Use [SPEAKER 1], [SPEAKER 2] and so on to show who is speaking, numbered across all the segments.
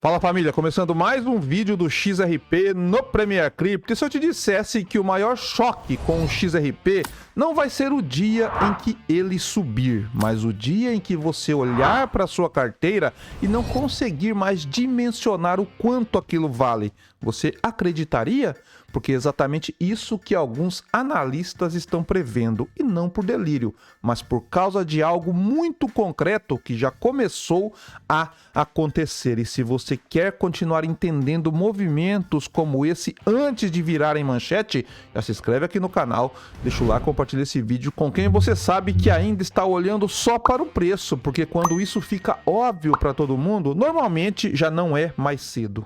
[SPEAKER 1] Fala família, começando mais um vídeo do XRP no Premier Crypto. E se eu te dissesse que o maior choque com o XRP não vai ser o dia em que ele subir, mas o dia em que você olhar para sua carteira e não conseguir mais dimensionar o quanto aquilo vale, você acreditaria? Porque é exatamente isso que alguns analistas estão prevendo, e não por delírio, mas por causa de algo muito concreto que já começou a acontecer. E se você quer continuar entendendo movimentos como esse antes de virarem manchete, já se inscreve aqui no canal, deixa o like, compartilha esse vídeo com quem você sabe que ainda está olhando só para o preço, porque quando isso fica óbvio para todo mundo, normalmente já não é mais cedo.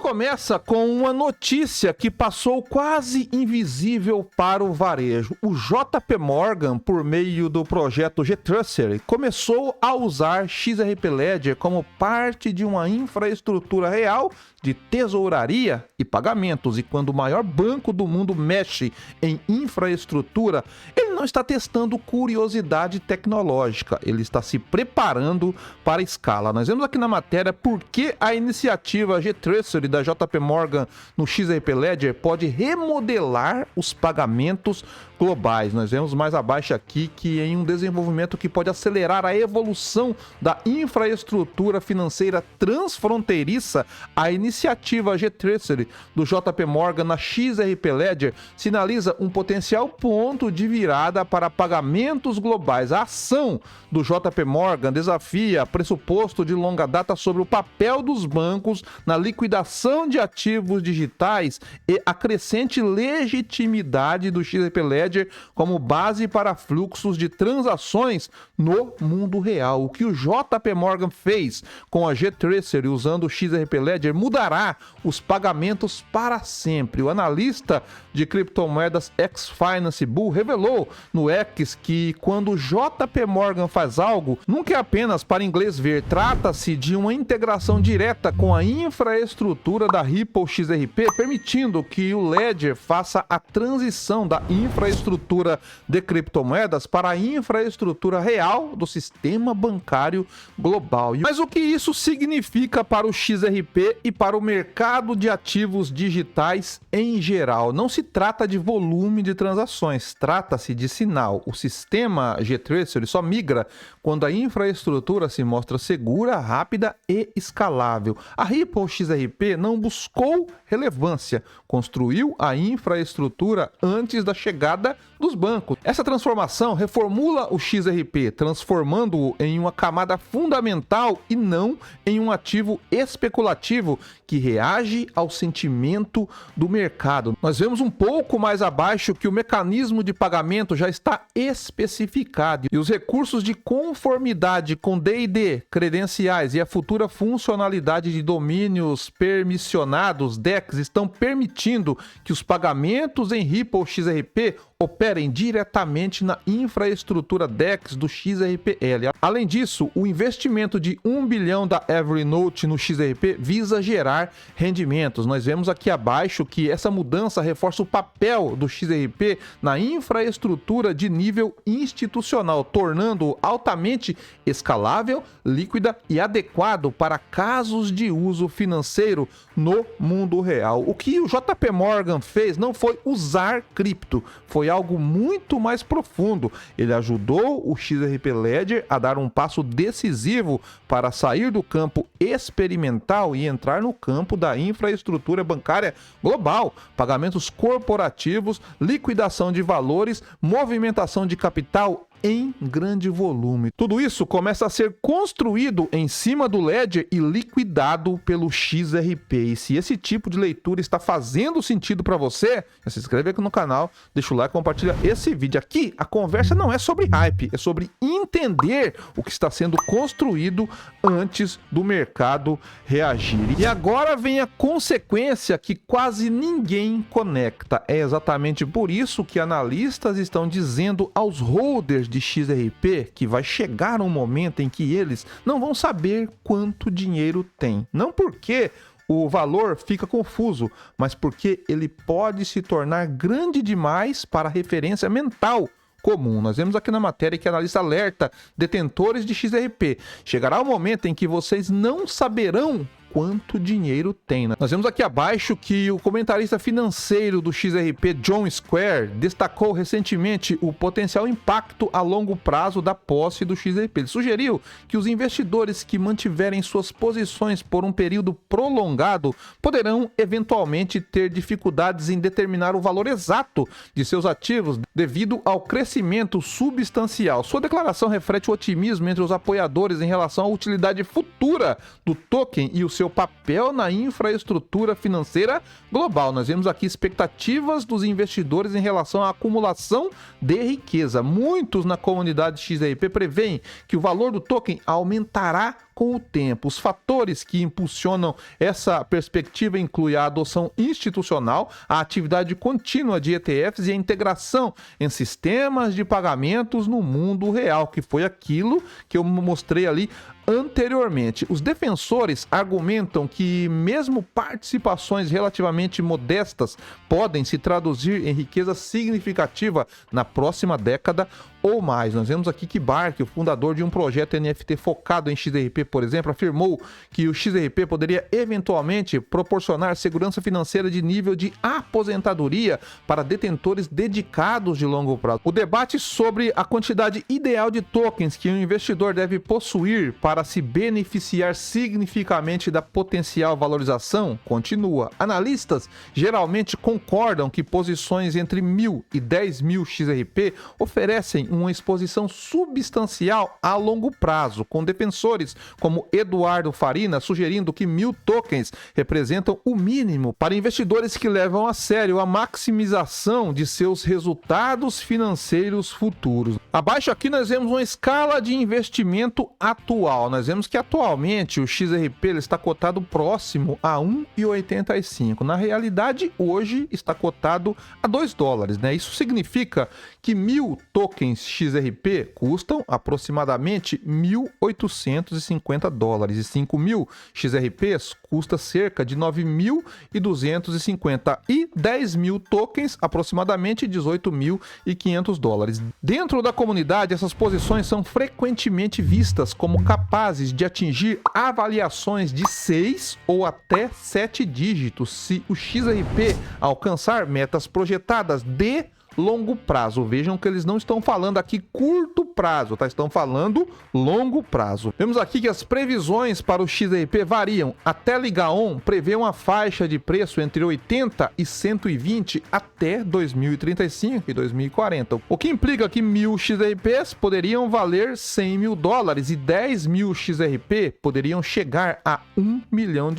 [SPEAKER 1] Começa com uma notícia que passou quase invisível para o varejo. O JP Morgan, por meio do projeto G-Trusted, começou a usar XRP Ledger como parte de uma infraestrutura real de tesouraria e pagamentos. E quando o maior banco do mundo mexe em infraestrutura, ele não está testando curiosidade tecnológica, ele está se preparando para a escala. Nós vemos aqui na matéria por que a iniciativa G-Trusted da JP Morgan no XRP Ledger pode remodelar os pagamentos globais. Nós vemos mais abaixo aqui que em um desenvolvimento que pode acelerar a evolução da infraestrutura financeira transfronteiriça, a iniciativa G-Trusted do JP Morgan na XRP Ledger sinaliza um potencial ponto de virada para pagamentos globais. A ação do JP Morgan desafia pressuposto de longa data sobre o papel dos bancos na liquidação de ativos digitais e a crescente legitimidade do XRP Ledger como base para fluxos de transações no mundo real. O que o JP Morgan fez com a G-Trusted usando o XRP Ledger mudará os pagamentos para sempre. O analista de criptomoedas X-Finance Bull revelou no X que quando o JP Morgan faz algo, nunca é apenas para inglês ver, trata-se de uma integração direta com a infraestrutura da Ripple XRP, permitindo que o Ledger faça a transição da infraestrutura de criptomoedas para a infraestrutura real do sistema bancário global. Mas o que isso significa para o XRP e para o mercado de ativos digitais em geral? Não se trata de volume de transações, trata-se de sinal. O sistema G-Trusted só migra quando a infraestrutura se mostra segura, rápida e escalável. A Ripple XRP não buscou relevância, construiu a infraestrutura antes da chegada dos bancos. Essa transformação reformula o XRP, transformando-o em uma camada fundamental e não em um ativo especulativo que reage ao sentimento do mercado. Nós vemos um pouco mais abaixo que o mecanismo de pagamento já está especificado e os recursos de conformidade com D&D, credenciais e a futura funcionalidade de domínios permissionados, DEX, estão permitindo que os pagamentos em Ripple XRP operem diretamente na infraestrutura DEX do XRPL. Além disso, o investimento de 1 bilhão da Evernote no XRP visa gerar rendimentos. Nós vemos aqui abaixo que essa mudança reforça o papel do XRP na infraestrutura de nível institucional, tornando-o altamente escalável, líquida e adequado para casos de uso financeiro no mundo real. O que o JP Morgan fez não foi usar cripto, foi algo muito mais profundo. Ele ajudou o XRP Ledger a dar um passo decisivo para sair do campo experimental e entrar no campo da infraestrutura bancária global, pagamentos corporativos, liquidação de valores, movimentação de capital em grande volume. Tudo isso começa a ser construído em cima do Ledger e liquidado pelo XRP. E se esse tipo de leitura está fazendo sentido para você, se inscreve aqui no canal, deixa o like, compartilha esse vídeo. Aqui a conversa não é sobre hype, é sobre entender o que está sendo construído antes do mercado reagir. E agora vem a consequência que quase ninguém conecta. É exatamente por isso que analistas estão dizendo aos holders de XRP que vai chegar um momento em que eles não vão saber quanto dinheiro tem. Não porque o valor fica confuso, mas porque ele pode se tornar grande demais para a referência mental comum. Nós vemos aqui na matéria que a analista alerta detentores de XRP. Chegará o momento em que vocês não saberão quanto dinheiro tem. Nós vemos aqui abaixo que o comentarista financeiro do XRP, John Square, destacou recentemente o potencial impacto a longo prazo da posse do XRP. Ele sugeriu que os investidores que mantiverem suas posições por um período prolongado poderão eventualmente ter dificuldades em determinar o valor exato de seus ativos devido ao crescimento substancial. Sua declaração reflete o otimismo entre os apoiadores em relação à utilidade futura do token e o seu papel na infraestrutura financeira global. Nós vemos aqui expectativas dos investidores em relação à acumulação de riqueza. Muitos na comunidade XRP preveem que o valor do token aumentará com o tempo. Os fatores que impulsionam essa perspectiva incluem a adoção institucional, a atividade contínua de ETFs e a integração em sistemas de pagamentos no mundo real, que foi aquilo que eu mostrei ali anteriormente. Os defensores argumentam que mesmo participações relativamente modestas podem se traduzir em riqueza significativa na próxima década ou mais. Nós vemos aqui que Bark, o fundador de um projeto NFT focado em XRP, por exemplo, afirmou que o XRP poderia eventualmente proporcionar segurança financeira de nível de aposentadoria para detentores dedicados de longo prazo. O debate sobre a quantidade ideal de tokens que um investidor deve possuir para se beneficiar significativamente da potencial valorização continua. Analistas geralmente concordam que posições entre 1.000 e 10.000 XRP oferecem uma exposição substancial a longo prazo, com defensores como Eduardo Farina sugerindo que 1.000 tokens representam o mínimo para investidores que levam a sério a maximização de seus resultados financeiros futuros. Abaixo aqui nós vemos uma escala de investimento atual. Nós vemos que atualmente o XRP ele está cotado próximo a 1,85. Na realidade, hoje está cotado a $2, né? Isso significa que 1.000 tokens XRP custam aproximadamente $1.850 e 5.000 XRPs custa cerca de 9.250 e 10.000 tokens aproximadamente $18.500. Dentro da comunidade, essas posições são frequentemente vistas como capazes de atingir avaliações de 6 ou até 7 dígitos se o XRP alcançar metas projetadas de longo prazo. Vejam que eles não estão falando aqui curto prazo, tá? Estão falando longo prazo. Vemos aqui que as previsões para o XRP variam. A Telegaon prevê uma faixa de preço entre 80 e 120 até 2035 e 2040, o que implica que 1.000 XRPs poderiam valer $100.000 e 10.000 XRP poderiam chegar a $1 milhão.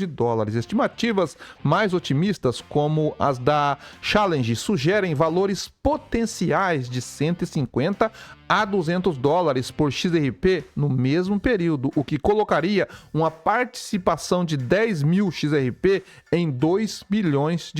[SPEAKER 1] Estimativas mais otimistas, como as da Challenge, sugerem valores potenciais de 150 a $200 por XRP no mesmo período, o que colocaria uma participação de 10.000 XRP em $2 milhões.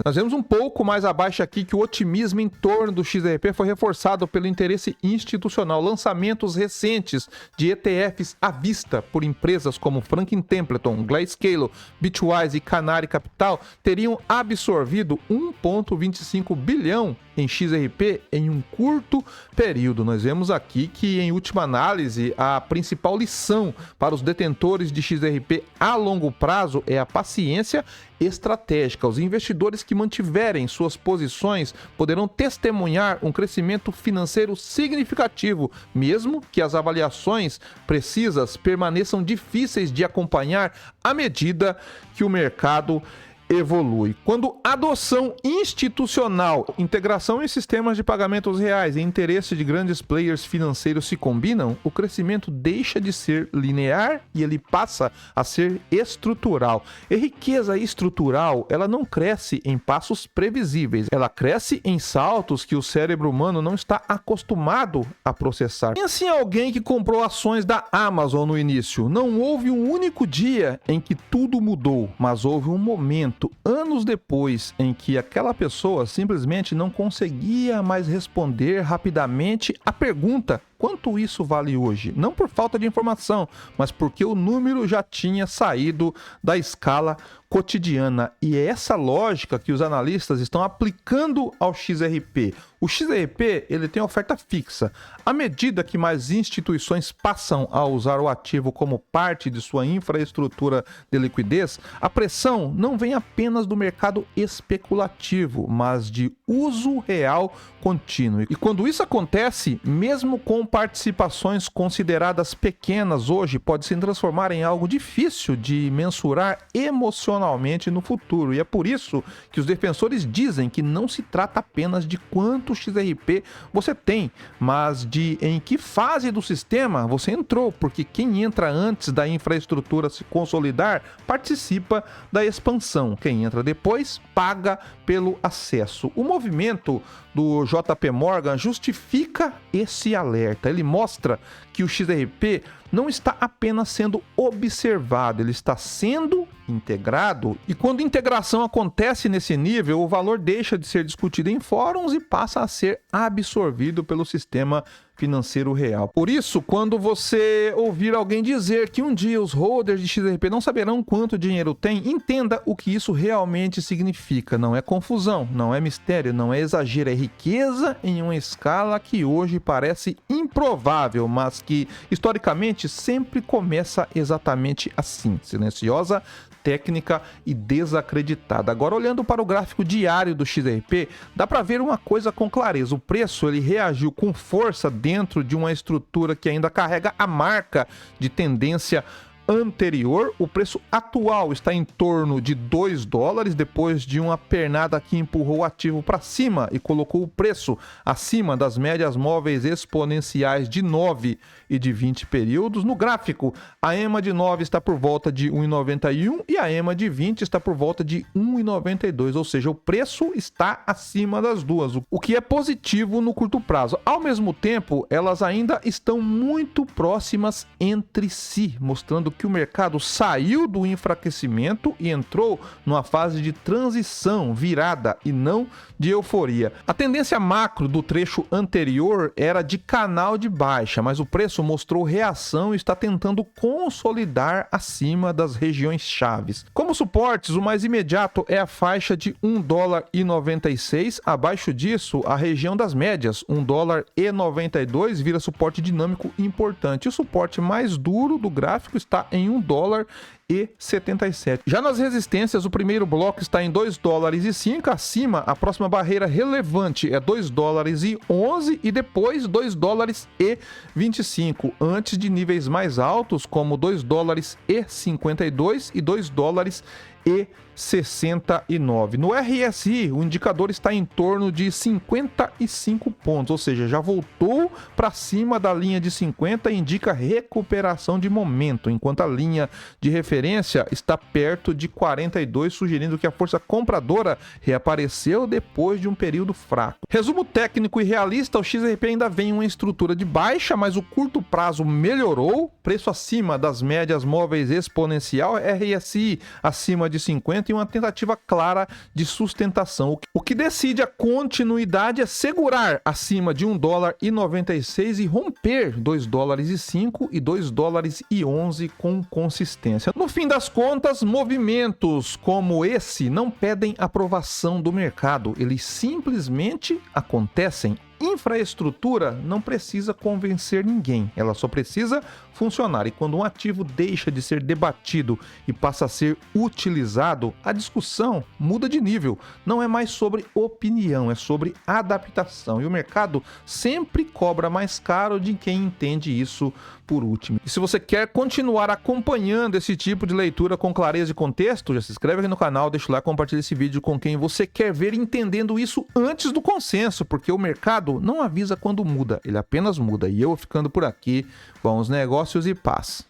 [SPEAKER 1] Nós vemos um pouco mais abaixo aqui que o otimismo em torno do XRP foi reforçado pelo interesse institucional. Lançamentos recentes de ETFs à vista por empresas como Franklin Templeton, Grayscale, Bitwise e Canary Capital teriam absorvido 1,25 bilhão em XRP em um curto período. Nós vemos aqui que, em última análise, a principal lição para os detentores de XRP a longo prazo é a paciência estratégica. Os investidores que mantiverem suas posições poderão testemunhar um crescimento financeiro significativo, mesmo que as avaliações precisas permaneçam difíceis de acompanhar à medida que o mercado evolui. Quando adoção institucional, integração em sistemas de pagamentos reais e interesse de grandes players financeiros se combinam, o crescimento deixa de ser linear e ele passa a ser estrutural. E riqueza estrutural, ela não cresce em passos previsíveis, ela cresce em saltos que o cérebro humano não está acostumado a processar. Pense em alguém que comprou ações da Amazon no início. Não houve um único dia em que tudo mudou, mas houve um momento anos depois em que aquela pessoa simplesmente não conseguia mais responder rapidamente a pergunta: quanto isso vale hoje. Não por falta de informação, mas porque o número já tinha saído da escala cotidiana. E é essa lógica que os analistas estão aplicando ao XRP. O XRP, ele tem oferta fixa. À medida que mais instituições passam a usar o ativo como parte de sua infraestrutura de liquidez, a pressão não vem apenas do mercado especulativo, mas de uso real contínuo. E quando isso acontece, mesmo com participações consideradas pequenas hoje, pode se transformar em algo difícil de mensurar emocionalmente no futuro. E é por isso que os defensores dizem que não se trata apenas de quanto XRP você tem, mas de em que fase do sistema você entrou, porque quem entra antes da infraestrutura se consolidar participa da expansão. Quem entra depois paga pelo acesso. O movimento do JP Morgan justifica esse alerta. Ele mostra que o XRP não está apenas sendo observado, ele está sendo integrado. E quando integração acontece nesse nível, o valor deixa de ser discutido em fóruns e passa a ser absorvido pelo sistema financeiro real. Por isso, quando você ouvir alguém dizer que um dia os holders de XRP não saberão quanto dinheiro tem, entenda o que isso realmente significa. Não é confusão, não é mistério, não é exagero, é riqueza em uma escala que hoje parece improvável, mas que historicamente sempre começa exatamente assim, silenciosa, técnica e desacreditada. Agora, olhando para o gráfico diário do XRP, dá para ver uma coisa com clareza. O preço ele reagiu com força dentro de uma estrutura que ainda carrega a marca de tendência anterior. O preço atual está em torno de $2, depois de uma pernada que empurrou o ativo para cima e colocou o preço acima das médias móveis exponenciais de 9 e de 20 períodos. No gráfico, a EMA de 9 está por volta de 1,91 e a EMA de 20 está por volta de 1,92, ou seja, o preço está acima das duas, o que é positivo no curto prazo. Ao mesmo tempo, elas ainda estão muito próximas entre si, mostrando que o mercado saiu do enfraquecimento e entrou numa fase de transição, virada e não de euforia. A tendência macro do trecho anterior era de canal de baixa, mas o preço mostrou reação e está tentando consolidar acima das regiões chaves. Como suportes, o mais imediato é a faixa de $1,96. Abaixo disso, a região das médias, $1,92, vira suporte dinâmico importante. O suporte mais duro do gráfico está em $1,77. Já nas resistências, o primeiro bloco está em $2,05. Acima, a próxima barreira relevante é $2,11 e depois $2,25, antes de níveis mais altos como $2,52 e $2,69. No RSI, o indicador está em torno de 55 pontos, ou seja, já voltou para cima da linha de 50 e indica recuperação de momento, enquanto a linha de referência está perto de 42, sugerindo que a força compradora reapareceu depois de um período fraco. Resumo técnico e realista, o XRP ainda vem em uma estrutura de baixa, mas o curto prazo melhorou, preço acima das médias móveis exponencial, RSI acima de 50 e uma tentativa clara de sustentação. O que decide a continuidade é segurar acima de $1,96 e romper $2,05 e $2,11 com consistência. No fim das contas, movimentos como esse não pedem aprovação do mercado, eles simplesmente acontecem. Infraestrutura não precisa convencer ninguém, ela só precisa funcionar. E quando um ativo deixa de ser debatido e passa a ser utilizado, a discussão muda de nível. Não é mais sobre opinião, é sobre adaptação. E o mercado sempre cobra mais caro de quem entende isso por último. E se você quer continuar acompanhando esse tipo de leitura com clareza e contexto, já se inscreve aqui no canal, deixa o like, compartilha esse vídeo com quem você quer ver entendendo isso antes do consenso, porque o mercado não avisa quando muda, ele apenas muda. E eu ficando por aqui, bons negócios e paz.